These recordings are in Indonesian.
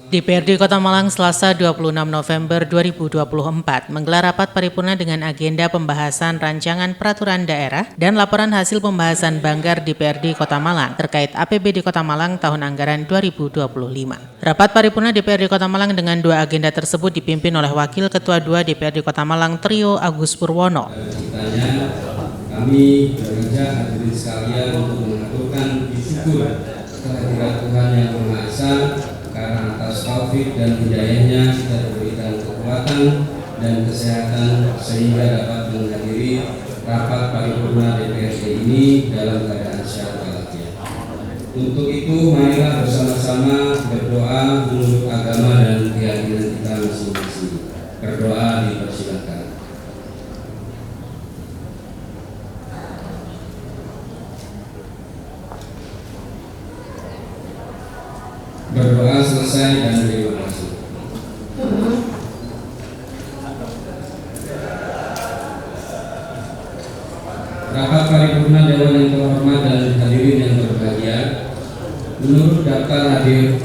DPRD Kota Malang Selasa 26 November 2024 menggelar rapat paripurna dengan agenda pembahasan rancangan peraturan daerah dan laporan hasil pembahasan Banggar DPRD Kota Malang terkait APBD Kota Malang tahun anggaran 2025. Rapat paripurna DPRD Kota Malang dengan dua agenda tersebut dipimpin oleh Wakil Ketua 2 DPRD Kota Malang Trio Agus Purwono. Kami bekerja hadirin sekalian untuk mengaturkan syukur kehadirat Tuhan Yang Maha Esa, karena atas taufik dan hidayahnya kita diberikan kekuatan dan kesehatan sehingga dapat menghadiri rapat paripurna DPRD ini dalam keadaan sehat walafiat. Untuk itu, marilah bersama-sama berdoa menurut agama dan keyakinan kita masing-masing. Berdoa dipersilakan. Berdoa selesai dan terima kasih. Rapat paripurna Dewan yang terhormat dan hadirin yang berbahagia, menurut daftar hadir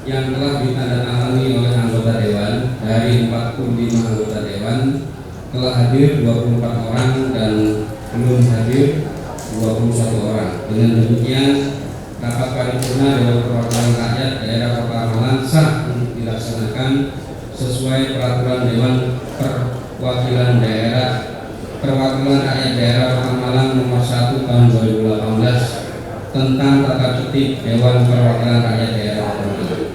yang telah ditandatangani oleh anggota Dewan, dari 45 anggota Dewan telah hadir 24 orang dan belum hadir 21 orang. Dengan demikian, rapat paripurna Dewan Perwakilan Rakyat Daerah Kota Malang sah untuk dilaksanakan sesuai peraturan Dewan Perwakilan Rakyat Daerah Kota Malang nomor 1 tahun 2018 tentang tata tertib Dewan Perwakilan Rakyat Daerah Kota Malang.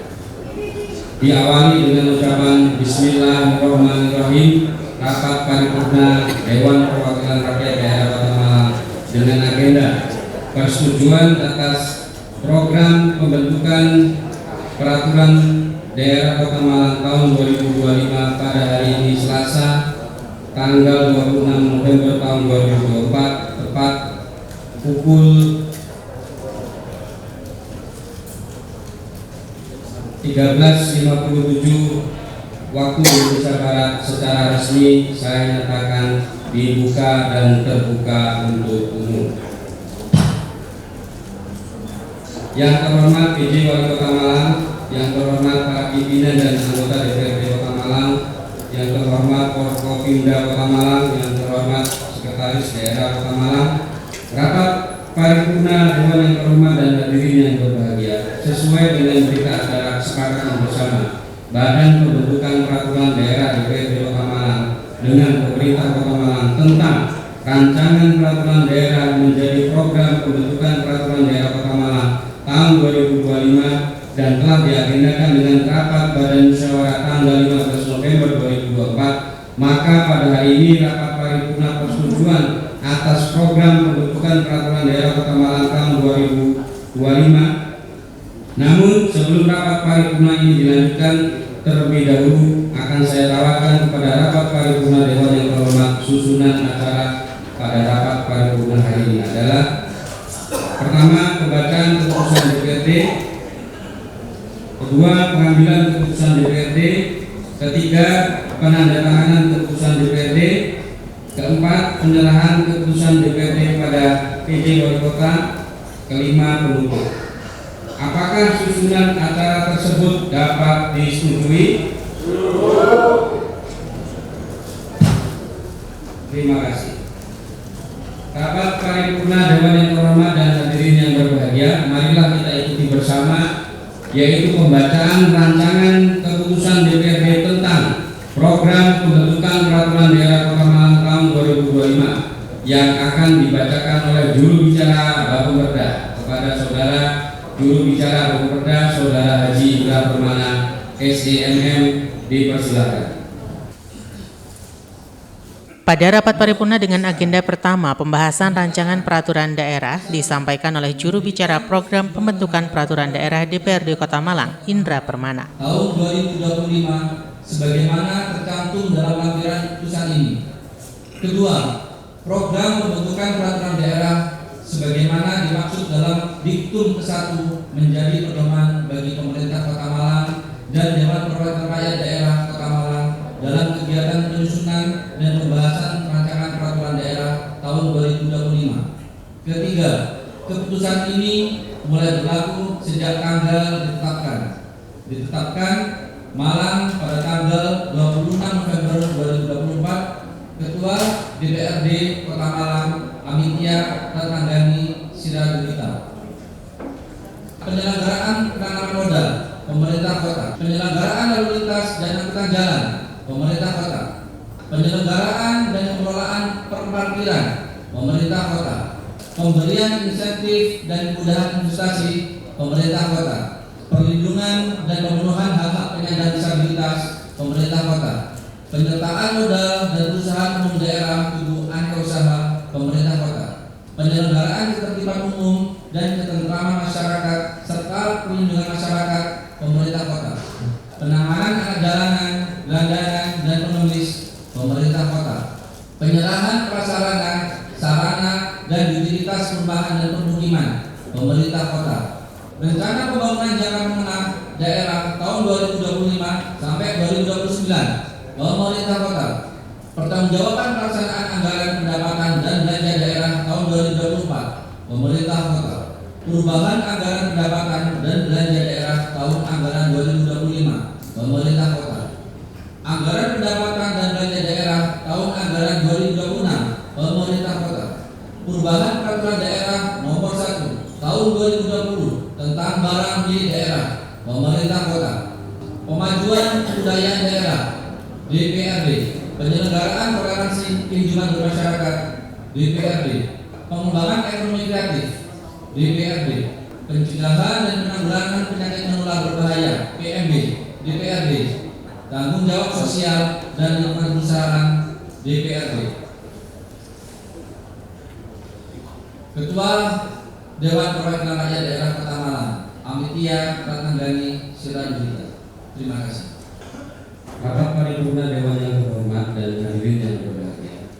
Diawali dengan ucapan Bismillahirrahmanirrahim. Rapat paripurna Dewan Perwakilan Rakyat Daerah Kota Malang dengan agenda persetujuan atas program pembentukan peraturan daerah Kota Malang tahun 2025 pada hari ini Selasa tanggal 26 November tahun 2024 tepat pukul 13.57 waktu Indonesia Barat. Secara resmi saya nyatakan dibuka dan terbuka untuk umum. Yang terhormat PJ Wali Kota Malang, yang terhormat para pimpinan dan anggota DPRD Kota Malang, yang terhormat Forkopimda Kota Malang, yang terhormat Sekretaris Daerah Kota Malang, rapat paripurna Dewan yang terhormat dan hadirin yang berbahagia, sesuai dengan berita acara kesepakatan bersama Badan Pembentukan Peraturan Daerah DPRD Kota Malang dengan pemerintah Kota Malang tentang rancangan peraturan daerah menjadi program pembentukan peraturan daerah Kota Malang tahun 2025 dan telah diagendakan dengan rapat Badan Musyawarah tanggal 15 November 2024, maka pada hari ini rapat paripurna persetujuan atas program pembentukan peraturan daerah Kota Malang tahun 2025. Namun sebelum rapat paripurna ini dilanjutkan, terlebih dahulu akan saya tawarkan kepada rapat paripurna Dewan yang terhormat susunan acara pada rapat paripurna hari ini adalah: pertama, pembacaan keputusan DPRD; kedua, pengambilan keputusan DPRD; ketiga, penandatanganan keputusan DPRD; keempat, penyerahan keputusan DPRD pada PJ Wali Kota; kelima, penutup. Apakah susunan acara tersebut dapat disetujui? Terima kasih. Rapat paripurna Dewan yang terhormat dan hadirin yang berbahagia, marilah kita ikuti bersama, yaitu pembacaan rancangan keputusan DPRD tentang program pembentukan peraturan daerah Kota Malang tahun 2025 yang akan dibacakan oleh juru bicara Bapumperda. Kepada saudara juru bicara Bapumperda, Saudara Haji Indra Permana, SDMM, dipersilakan. Pada rapat paripurna dengan agenda pertama pembahasan rancangan peraturan daerah disampaikan oleh juru bicara program pembentukan peraturan daerah DPRD Kota Malang, Indra Permana. Tahun 2025 sebagaimana tercantum dalam lampiran putusan ini. Kedua, program pembentukan peraturan daerah sebagaimana dimaksud dalam diktum ke-1 menjadi pedoman bagi pemerintah Kota Malang dan Dewan Perwakilan Rakyat Daerah Kota Malang dalam kegiatan penyusunan dan pembahasan rancangan peraturan daerah tahun 2025. Ketiga, keputusan ini mulai berlaku sejak tanggal ditetapkan. ditetapkan Malang pada tanggal 26 November 2024, Ketua DPRD Kota Malang Amitya Ratnanggani Siraduhita. Penyelenggaraan penanaman modal pemerintah kota, penyelenggaraan lalu lintas dan angkutan jalan pemerintah kota, penyelenggaraan dan pengelolaan perparkiran pemerintah kota, pemberian insentif dan kemudahan investasi pemerintah kota, perlindungan dan pemenuhan hak-hak penyandang disabilitas pemerintah kota, penyertaan modal dan usaha umum daerah tubuh aneka usaha pemerintah kota, penyelenggaraan ketertiban umum dan ketentraman masyarakat serta perlindungan masyarakat pemerintah kota, penanganan anak jalanan, gelandangan dan pengemis pemerintah kota, penyerahan prasarana, sarana dan utilitas perumahan dan permukiman pemerintah kota, rencana pembangunan jangka menengah daerah tahun 2025 sampai 2029 pemerintah kota, pertanggungjawaban pelaksanaan anggaran pendapatan dan belanja daerah tahun 2024 pemerintah kota, perubahan anggaran pendapatan dan belanja daerah tahun anggaran 2025 pemerintah kota, anggaran pendapatan dan belanja daerah tahun anggaran 2026 pemerintah kota, perubahan peraturan daerah nomor 1 tahun 2020 tentang barang milik daerah pemerintah kota, pemajuan kebudayaan daerah DPRD, penyelenggaraan toleransi kehidupan bermasyarakat DPRD, pengembangan ekonomi kreatif DPRD, pencegahan dan penanggulangan penyakit menular berbahaya PMB DPRD, tanggung jawab sosial dan lingkungan perusahaan DPRD. Ketua Dewan Perwakilan Rakyat Daerah Kota Malang Amitya Ratnanggani Siraduhita. Terima kasih. Rapat paripurna Dewan yang terhormat dan hadirin yang berbahagia,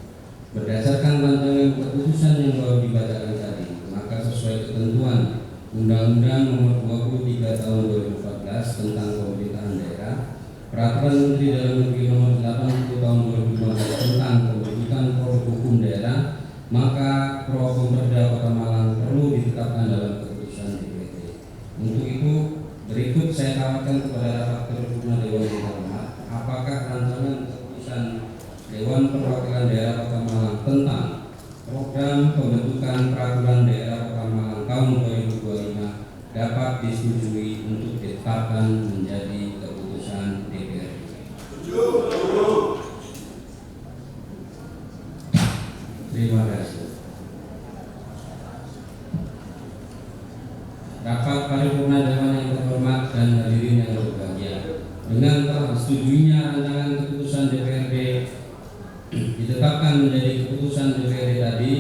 berdasarkan rancangan keputusan yang baru dibacakan tadi, maka sesuai ketentuan Undang-Undang Nomor 23 Tahun 2014 tentang Pemerintahan Daerah, Peraturan Menteri Dalam Negeri Nomor 80 Tahun 2015 tentang pembentukan Produk Hukum Daerah, maka Pro-Pemperda Kota Malang perlu ditetapkan dalam keputusan DPRD. Untuk itu, berikut saya tawarkan kepada rapat paripurna Dewan yang terhormat, apakah rancangan keputusan Dewan Perwakilan Daerah Kota Malang tentang program pembentukan peraturan daerah Kota Malang tahun 2025 dapat disetujui untuk ditetapkan menjadi keputusan DPRD. Terima kasih. Rapat paripurna Dewan yang terhormat dan hadirin yang berbahagia, dengan telah disetujuinya rancangan keputusan DPRD ditetapkan menjadi keputusan DPRD tadi,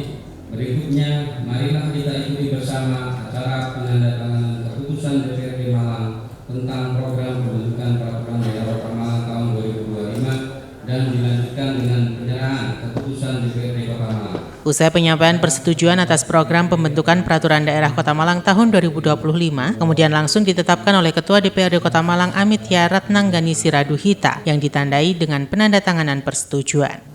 berikutnya marilah kita ikuti bersama acara penandatanganan keputusan DPRD Malang tentang program pembentukan peraturan daerah Kota Malang tahun 2025 dan dilanjutkan dengan penyerahan keputusan DPRD Kota Malang. Usai penyampaian persetujuan atas program pembentukan peraturan daerah Kota Malang tahun 2025, kemudian langsung ditetapkan oleh Ketua DPRD Kota Malang Amitya Ratnanggani Siraduhita yang ditandai dengan penandatanganan persetujuan.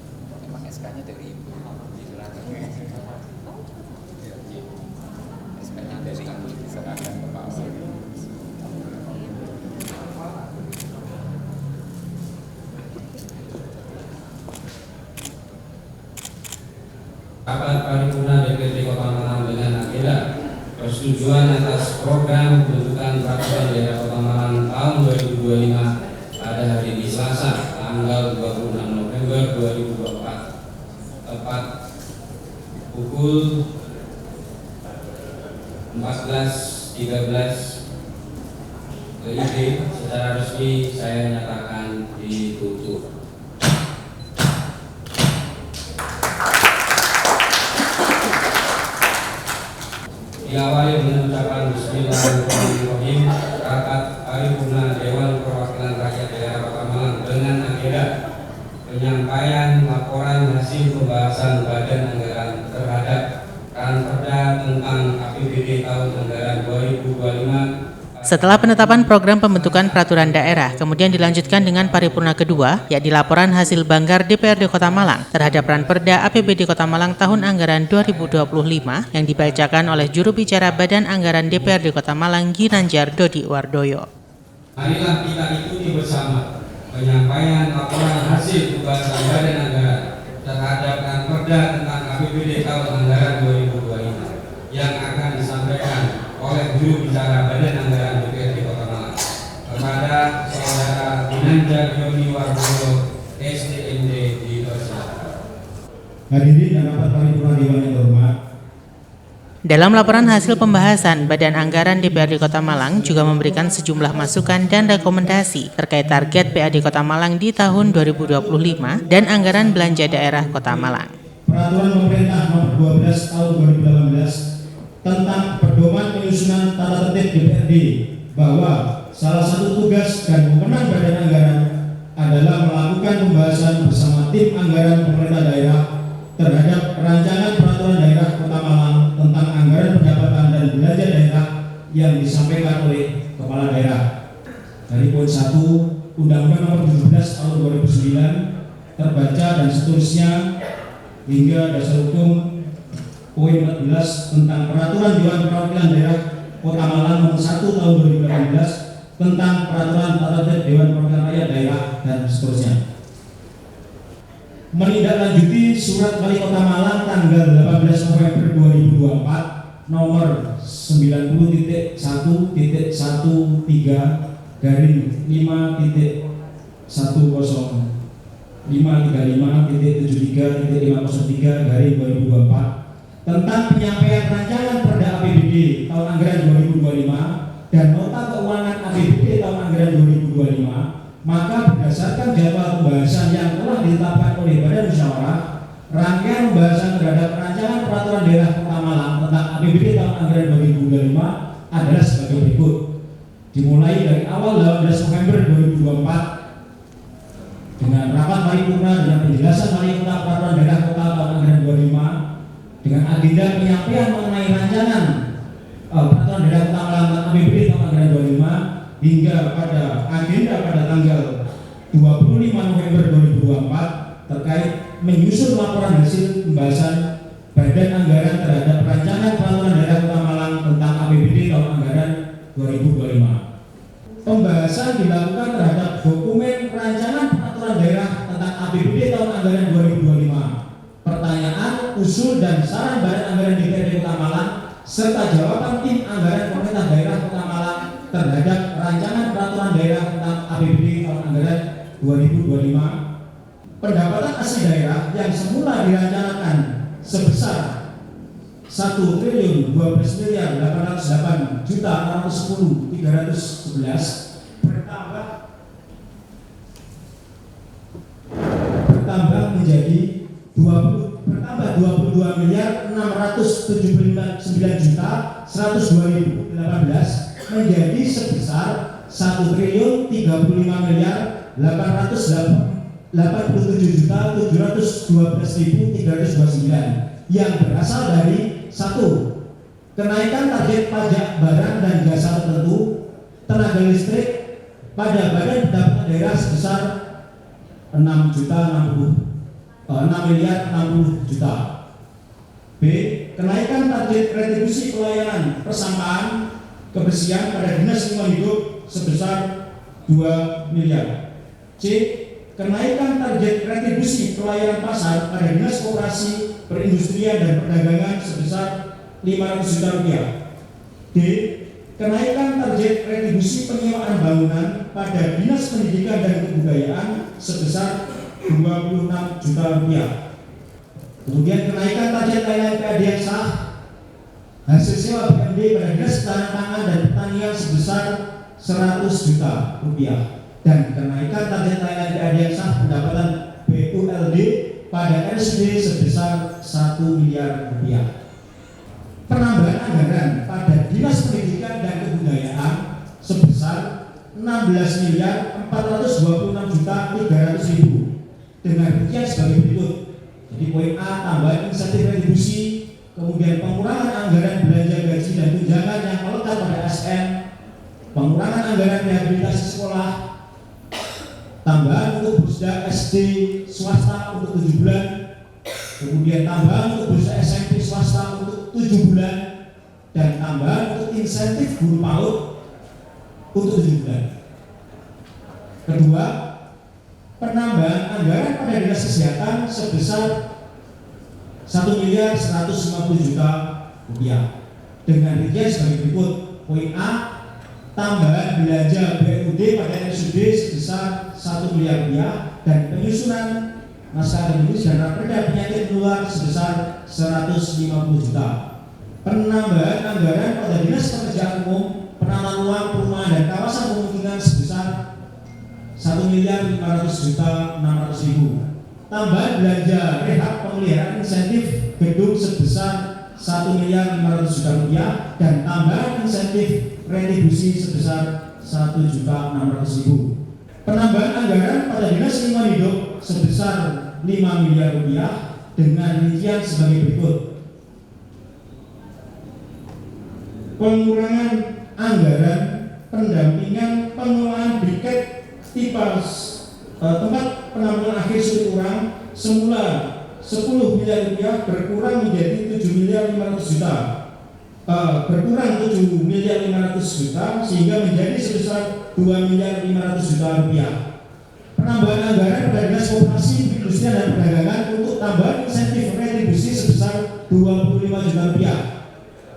Rapat paripurna DPRD Kota Malang dengan agenda persetujuan atas program pembentukan peraturan daerah Kota Malang tahun 2025 pada hari ini Selasa tanggal 26 November 2024 tepat pukul 14.13 WIB. Secara resmi saya nyatakan ditutup. Diawali dengan ucapan Bismillahirrahmanirrahim. Rapat paripurna Dewan Perwakilan Rakyat Daerah Kota Malang dengan agenda penyampaian laporan hasil pembahasan Badan Anggaran terhadap Ranperda tentang APBD tahun anggaran 2025. Setelah penetapan program pembentukan peraturan daerah, kemudian dilanjutkan dengan paripurna kedua, yakni laporan hasil Banggar DPRD Kota Malang terhadap Ranperda APBD Kota Malang tahun anggaran 2025 yang dibacakan oleh juru bicara Badan Anggaran DPRD Kota Malang Ginanjar Dodi Wardoyo. Marilah kita ikuti bersama penyampaian laporan hasil pembahasan Badan Anggaran terhadap Perda tentang APBD tahun anggaran 2025 yang akan disampaikan oleh juru bicara Badan Anggaran DPRD Kota Malang kepada Saudara Ginanjar Yoni Wardoyo, SDMD di Dosa. Hadirin dan rapat paripurna Dewan yang terhormat. Dalam laporan hasil pembahasan, Badan Anggaran DPRD Kota Malang juga memberikan sejumlah masukan dan rekomendasi terkait target PAD Kota Malang di tahun 2025 dan anggaran belanja daerah Kota Malang. Peraturan Pemerintah Nomor 12 Tahun 2018 tentang pedoman penyusunan tata tertib DPRD bahwa salah satu tugas dan wewenang Badan Anggaran adalah melakukan pembahasan bersama tim anggaran pemerintah daerah terhadap rancangan peraturan daerah Kota Malang tentang anggaran pendapatan dan belanja daerah yang disampaikan oleh kepala daerah. Dari poin 1 Undang-Undang Nomor 17 Tahun 2009 terbaca dan seterusnya hingga dasar hukum poin 14 tentang peraturan Dewan Perwakilan Daerah Kota Malang Nomor 1 Tahun 2018 tentang peraturan tata tertib Dewan Perwakilan Rakyat Daerah dan seterusnya. Menindaklanjuti Surat Wali Kota Malang tanggal 18 November 2024 nomor 90.1.13 garing 5.10.535.73.503 garing 2024 tentang penyampaian rancangan Perda APBD tahun anggaran 2025 dan nota keuangan APBD tahun anggaran 2025, maka berdasarkan jadwal pembahasan yang telah ditetapkan oleh Badan Musyawarah, rangkaian pembahasan terhadap rancangan peraturan daerah Kota Malang tentang APBD tahun anggaran 2025 adalah sebagai berikut. Dimulai dari awal 18 November 2024 dengan rapat paripurna dengan penjelasan wali kota peraturan daerah Kota tahun anggaran 2025 dengan agenda penyampaian mengenai rancangan peraturan daerah Kota Malang tentang APBD tahun anggaran 2025 hingga pada agenda pada tanggal 25 November 2024 terkait menyusun laporan hasil pembahasan Badan Anggaran terhadap rancangan peraturan daerah Kota Malang tentang APBD tahun anggaran 2025. Pembahasan dilakukan terhadap dokumen rancangan peraturan daerah tentang APBD tahun anggaran 2025. Pertanyaan, usul dan saran Badan Anggaran DPRD Kota Malang serta jawaban tim anggaran pemerintah daerah Kota Malang terhadap rancangan peraturan daerah tentang APBD tahun anggaran 2025. Pendapatan asli daerah yang semula direncanakan sebesar 1.012.808.610.311 bertambah menjadi 22.679.102.018 menjadi sebesar 1.037.712.329 yang berasal dari 1. Kenaikan target pajak barang dan jasa tertentu tenaga listrik pada Badan Pendapatan Daerah sebesar 6.060.000.000. B. Kenaikan target retribusi pelayanan persampahan kebersihan pada Dinas Lingkungan Hidup sebesar 2 miliar. C. Kenaikan target retribusi pelayanan pasar pada Dinas Koperasi, Perindustrian dan Perdagangan sebesar 500 juta rupiah. D. Kenaikan target retribusi penyewaan bangunan pada Dinas Pendidikan dan Kebudayaan sebesar 26 juta rupiah. Kemudian kenaikan target layanan PAD yang sah hasil sewa BMD pada Dinas Ketahanan Pangan dan Pertanian sebesar 100 juta rupiah dan kenaikan target layanan PAD yang sah pendapatan BULD pada RSUD sebesar 1 miliar rupiah. Penambahan anggaran pada Dinas Pendidikan dan Kebudayaan sebesar 16.426.300.000 dengan rincian sebagai berikut. Jadi poin A, tambahan insentif retribusi, kemudian pengurangan anggaran belanja gaji dan tunjangan yang melekat pada ASN, pengurangan anggaran rehabilitasi sekolah, tambahan untuk bursa SD swasta untuk 7 bulan, kemudian tambahan untuk bursa SMP swasta untuk 7 bulan, dan tambahan untuk insentif guru PAUD untuk 7 bulan. Kedua, penambahan anggaran pada dinas kesehatan sebesar 1.150.000.000 rupiah dengan rincian sebagai berikut. Poin A, tambahan belanja BUD pada RSUD sebesar 1 miliar rupiah dan penyusunan naskah akademis dan raperda penyakit menular sebesar 150 juta. Penambahan anggaran pada dinas pekerjaan umum, penataan uang, perumahan dan kawasan pemukiman sebesar 1.500.600.000. Tambahan belanja rehab pemeliharaan insentif gedung sebesar 1.500.000.000 rupiah dan tambahan insentif retribusi sebesar 1.600.000. Penambahan anggaran pada dinas lingkungan hidup sebesar 5 miliar rupiah dengan rincian sebagai berikut. Pengurangan anggaran pendampingan pengelolaan briket tipas tempat penampungan akhir sulit kurang semula 10 miliar rupiah berkurang menjadi 7.500.000.000, berkurang 7.500.000.000 sehingga menjadi sebesar 2.500.000.000 rupiah. Penambahan anggaran pada dinas koperasi, perindustrian dan perdagangan untuk tambahan insentif retribusi sebesar 25 juta rupiah.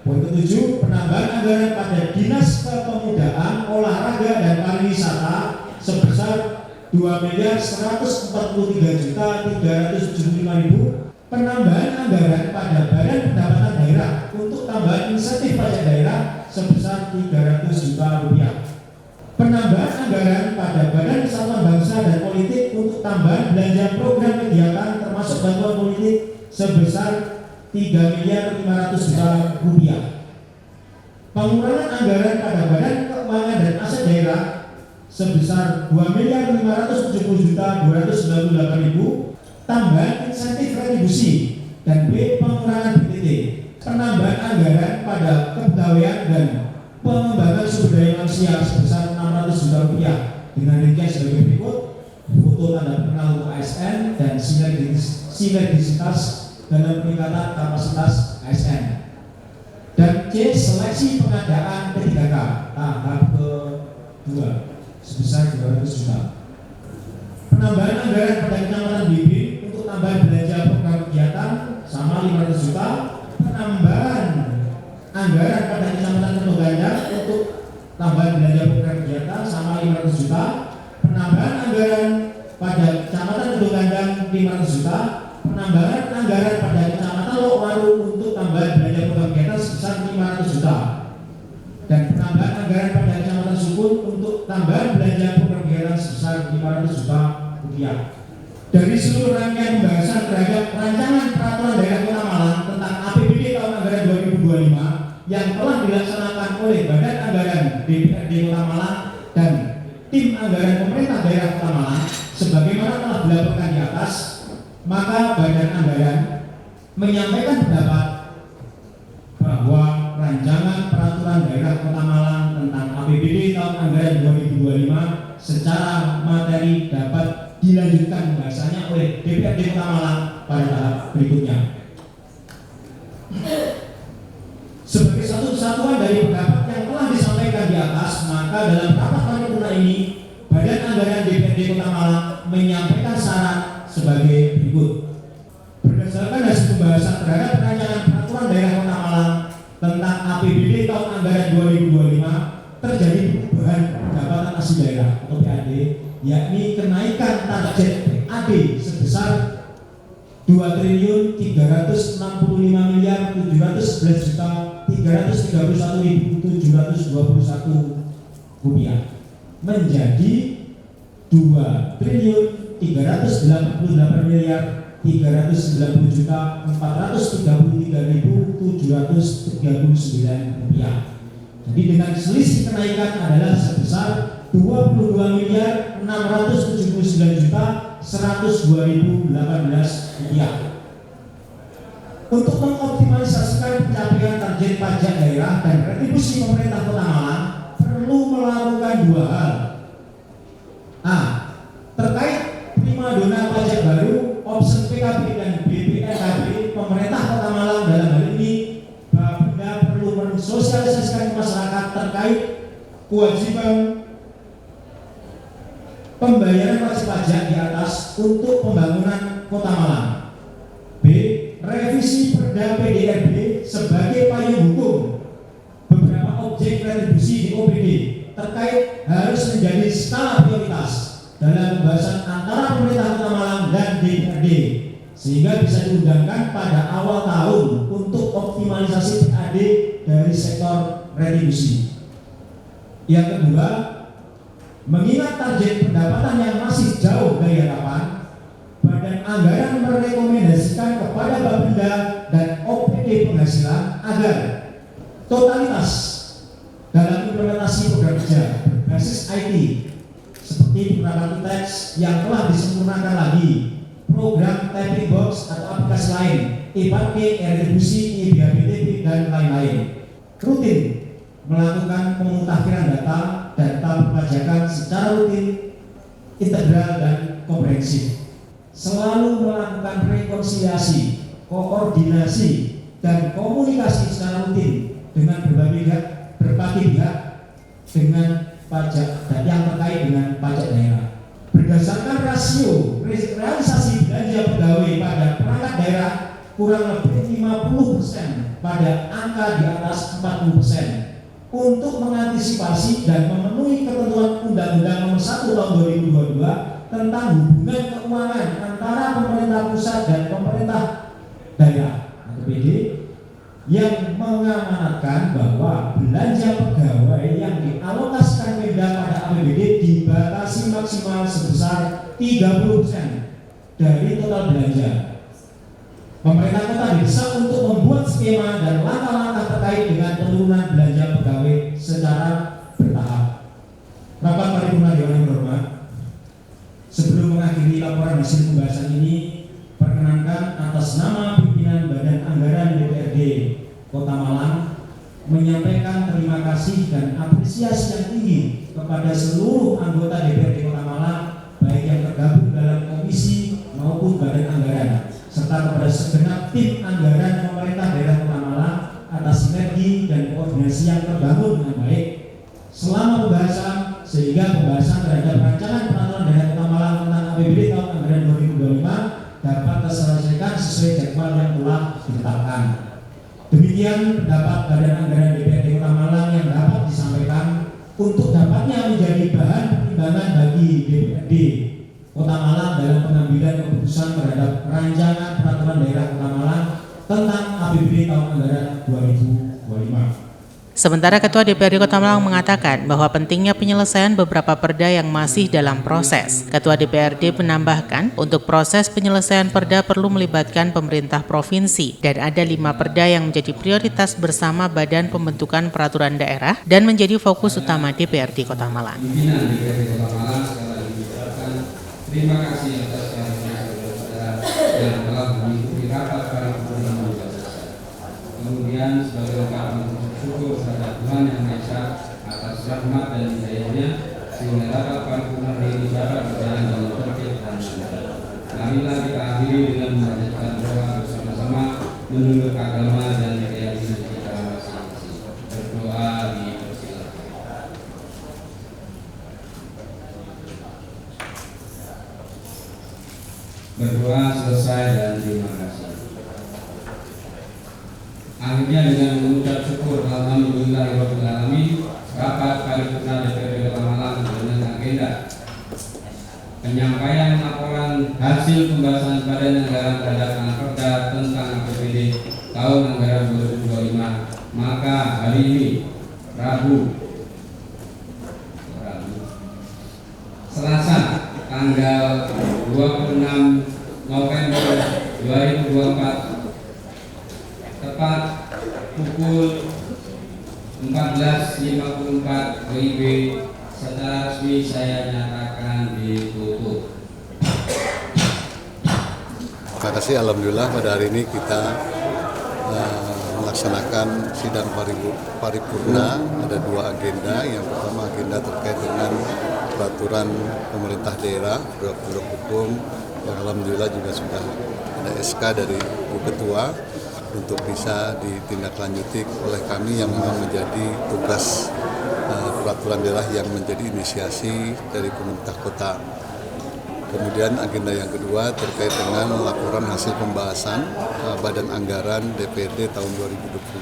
Poin ketujuh, penambahan anggaran pada dinas kepemudaan, olahraga dan pariwisata sebesar 2.143.375.000. Penambahan anggaran pada badan pendapatan daerah untuk tambahan insentif pajak daerah sebesar 300 juta rupiah. Penambahan anggaran pada Badan Persatuan Bangsa dan Politik untuk tambahan belanja program kegiatan termasuk bantuan politik sebesar 3.500.000.000 rupiah. Pengurangan anggaran pada Badan Keuangan dan Aset Daerah sebesar 2.570.298.000. Tambahan insentif retribusi dan B. Pengurangan BPT. Penambahan anggaran pada kepegawaian dan pengembangan sumber daya manusia sebesar 600 juta rupiah dengan rincian sebagai berikut. Foto tanda pengenal untuk ASN dan sinergisitas dalam peningkatan kapasitas ASN. Dan C. Seleksi pengadaan P3K tahap kedua sebesar 200 juta. Penambahan anggaran pada Kecamatan Blimbing untuk tambahan belanja program kegiatan sama 500 juta. Penambahan anggaran pada Kecamatan Ketuganda untuk tambahan belanja program kegiatan sama 500 juta. Penambahan anggaran pada Kecamatan Ketuganda 500 juta. Penambahan anggaran pada Kecamatan Lokwaru untuk tambahan belanja program kegiatan sebesar 500 juta. Dan penambahan anggaran pada Kecamatan Sukun untuk tambahan belanja program kegiatan sebesar 500 juta rupiah. Dari seluruh rangkaian pembahasan terhadap rancangan peraturan daerah Kota Malang tentang APBD tahun anggaran 2025 yang telah dilaksanakan oleh Badan Anggaran DPRD Kota Malang dan tim anggaran pemerintah daerah Kota Malang sebagaimana telah dilaporkan di atas, maka Badan Anggaran menyampaikan pendapat bahwa rancangan peraturan daerah Kota Malang tentang APBD tahun anggaran 2025 secara materi dapat dilanjutkan pembahasannya oleh DPRD Kota Malang pada tahap berikutnya. Sebagai satu kesatuan dari pendapat yang telah disampaikan di atas, maka dalam rapat paripurna ini Badan Anggaran DPRD Kota Malang menyampaikan saran sebagai berikut. Berdasarkan hasil pembahasan terhadap rancangan peraturan daerah Kota Malang tentang APBD tahun anggaran 2025 terjadi perubahan pendapatan asli daerah atau PAD, yakni kenaikan target PAD sebesar 2.311.331.721 rupiah menjadi 2.390.433.739 rupiah. Jadi dengan selisih kenaikan adalah sebesar 22.679.102.018 rupiah. Untuk mengoptimalisasikan pencapaian target pajak daerah dan retribusi pemerintah Kota Malang perlu melakukan dua hal. A. Terkait primadona pajak baru, option PKB dan BPNKB, pemerintah Kota Malang dalam hal ini Bapeda perlu mensosialisasikan ke masyarakat terkait kewajiban pembayaran wajib pajak di atas untuk pembangunan Kota Malang. B. Revisi Perda PDRB sebagai payung hukum beberapa objek retribusi di OPD terkait harus menjadi skala prioritas dalam pembahasan antara pemerintah Kota Malang dan DPRD, sehingga bisa diundangkan pada awal tahun untuk optimalisasi PAD dari sektor retribusi. Yang kedua, mengingat target pendapatan yang masih jauh dari harapan, Badan Anggaran merekomendasikan kepada Bapenda dan OPD penghasilan agar totalitas dalam implementasi program kerja berbasis IT seperti program teks yang telah disempurnakan lagi, program tapping box atau aplikasi lain, e-park, retribusi, e-BHPTB, dan lain-lain, rutin melakukan pemutakhiran data perpajakan secara rutin, integral, dan komprehensif, selalu melakukan rekonsiliasi, koordinasi, dan komunikasi secara rutin dengan berbagai pihak dengan pajak dan yang terkait dengan pajak daerah. Berdasarkan rasio realisasi belanja pegawai pada perangkat daerah kurang lebih 50% pada angka di atas 40%. Untuk mengantisipasi dan memenuhi ketentuan Undang-Undang Nomor 1 Tahun 2022 tentang hubungan keuangan antara pemerintah pusat dan pemerintah daerah atau PD, yang mengamanatkan bahwa belanja pegawai yang dialokasikan Pemda pada APBD dibatasi maksimal sebesar 30% dari total belanja. Pemerintah kota didesak untuk membuat skema dan langkah-langkah terkait dengan penurunan belanja pegawai secara bertahap. Rapat paripurna Dewan yang berhormat, sebelum mengakhiri laporan hasil pembahasan ini, perkenankan atas nama pimpinan Badan Anggaran DPRD Kota Malang menyampaikan terima kasih dan apresiasi yang tinggi kepada seluruh anggota DPRD Kota Malang, baik yang tergabung dalam komisi maupun badan anggaran, serta kepada segenap tim anggaran pemerintah daerah Kota Malang atas sinergi dan koordinasi yang terbangun dengan baik selama pembahasan, sehingga pembahasan terhadap rancangan peraturan daerah Kota Malang tentang APBD tahun anggaran 2025 dapat terselesaikan sesuai jadwal yang telah ditetapkan. Demikian pendapat Badan Anggaran DPRD Kota Malang yang dapat disampaikan untuk dapatnya menjadi bahan pertimbangan bagi DPRD Kota Malang dalam pengambilan keputusan terhadap rancangan peraturan daerah Kota Malang tentang APBD tahun anggaran 2025. Sementara Ketua DPRD Kota Malang mengatakan bahwa pentingnya penyelesaian beberapa perda yang masih dalam proses. Ketua DPRD menambahkan, untuk proses penyelesaian perda perlu melibatkan pemerintah provinsi dan ada 5 perda yang menjadi prioritas bersama Badan Pembentukan Peraturan Daerah dan menjadi fokus utama DPRD Kota Malang. Pimpinan DPRD Kota Malang sekali lagi mengucapkan terima kasih atas kehadiran saudara yang telah mengikuti rapat paripurna. Kemudian sebagai ungkapan syukur kepada Tuhan Yang Maha Esa atas rahmat dan hidayahnya sehingga rapat paripurna ini dapat berjalan dengan tertib dan lancar. Marilah kita akhiri dengan memanjatkan doa bersama-sama menurut agama dan keyakinan kita masing-masing. Berdoa dipersilakan. Berdoa selesai dan terima kasih. Akhirnya dengan mengucap syukur alhamdulillahirabbil alamin, rapat paripurna DPRD Kota Malang dengan agenda penyampaian laporan hasil pembahasan Badan Anggaran terhadap Perda tentang APBD tahun anggaran 2025. Maka hari ini Rabu Selasa tanggal 26 November 2024 tepat pukul 14.54 WIB secara resmi saya nyatakan ditutup. Terima kasih, alhamdulillah pada hari ini kita melaksanakan sidang paripurna. Ada 2 agenda. Yang pertama agenda terkait dengan peraturan pemerintah daerah, produk hukum yang alhamdulillah juga sudah ada SK dari Bu Ketua untuk bisa ditindaklanjuti oleh kami yang memang menjadi tugas peraturan daerah yang menjadi inisiasi dari pemerintah kota. Kemudian agenda yang kedua terkait dengan laporan hasil pembahasan Badan Anggaran DPRD tahun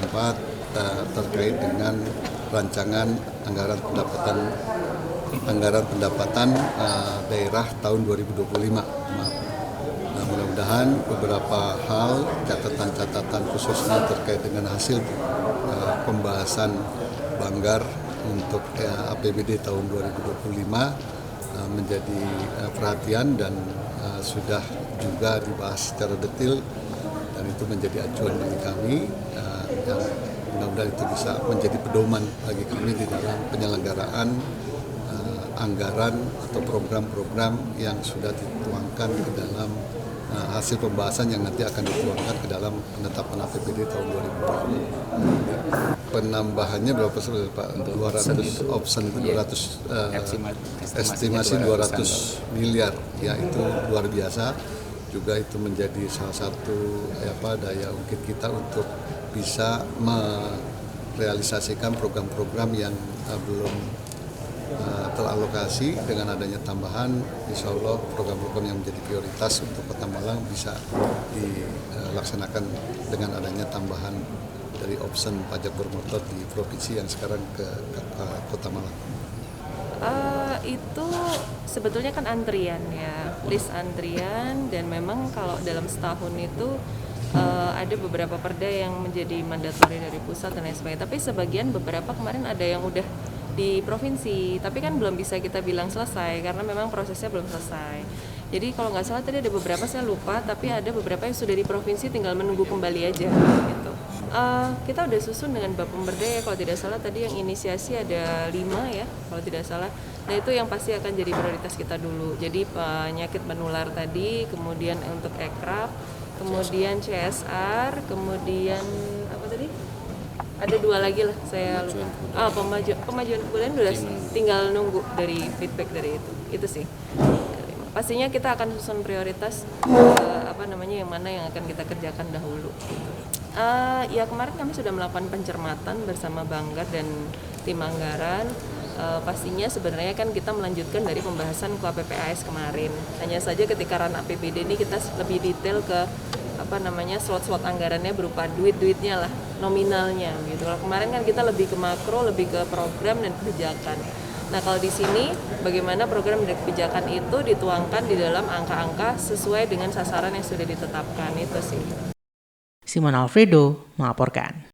2024 terkait dengan rancangan anggaran pendapatan daerah tahun 2025. Nah, mudah-mudahan beberapa hal catatan-catatan khususnya terkait dengan hasil pembahasan Banggar untuk APBD tahun 2025 menjadi perhatian dan sudah juga dibahas secara detail dan itu menjadi acuan bagi kami yang mudah-mudahan itu bisa menjadi pedoman bagi kami di dalam penyelenggaraan anggaran atau program-program yang sudah dituangkan ke dalam hasil pembahasan yang nanti akan dituangkan ke dalam penetapan APBD tahun 2020. Penambahannya berapa persen Pak? 200 option itu 200 estimasi 200 miliar ya, itu luar biasa. Juga itu menjadi salah satu daya ungkit kita untuk bisa merealisasikan program-program yang belum teralokasi. Dengan adanya tambahan, insya Allah program-program yang menjadi prioritas untuk Kota Malang bisa dilaksanakan dengan adanya tambahan dari option pajak bermotor di provinsi yang sekarang ke Kota Malang. Itu sebetulnya kan antrian ya, list antrian, dan memang kalau dalam setahun itu ada beberapa perda yang menjadi mandatori dari pusat dan lain sebagainya. Tapi sebagian beberapa kemarin ada yang udah di provinsi, tapi kan belum bisa kita bilang selesai karena memang prosesnya belum selesai. Jadi kalau nggak salah tadi ada beberapa, saya lupa, tapi ada beberapa yang sudah di provinsi tinggal menunggu kembali aja gitu. Kita udah susun dengan Bapemberda ya, kalau tidak salah tadi yang inisiasi ada 5 ya kalau tidak salah. Nah itu yang pasti akan jadi prioritas kita dulu. Jadi penyakit menular tadi, kemudian untuk ekrab, kemudian CSR, kemudian apa tadi? Ada 2 lagi lah saya lupa. Pemajuan kebudayaan udah tinggal nunggu dari feedback dari itu sih. Pastinya kita akan susun prioritas yang mana yang akan kita kerjakan dahulu. Ya kemarin kami sudah melakukan pencermatan bersama Banggar dan tim anggaran. Pastinya sebenarnya kan kita melanjutkan dari pembahasan KUHP-PAS kemarin. Hanya saja ketika ran APBD ini kita lebih detail ke slot-slot anggarannya berupa duit-duitnya lah, nominalnya gitu. Kalau kemarin kan kita lebih ke makro, lebih ke program dan kebijakan. Nah kalau di sini bagaimana program dan kebijakan itu dituangkan di dalam angka-angka sesuai dengan sasaran yang sudah ditetapkan, itu sih. Simon Alfredo melaporkan.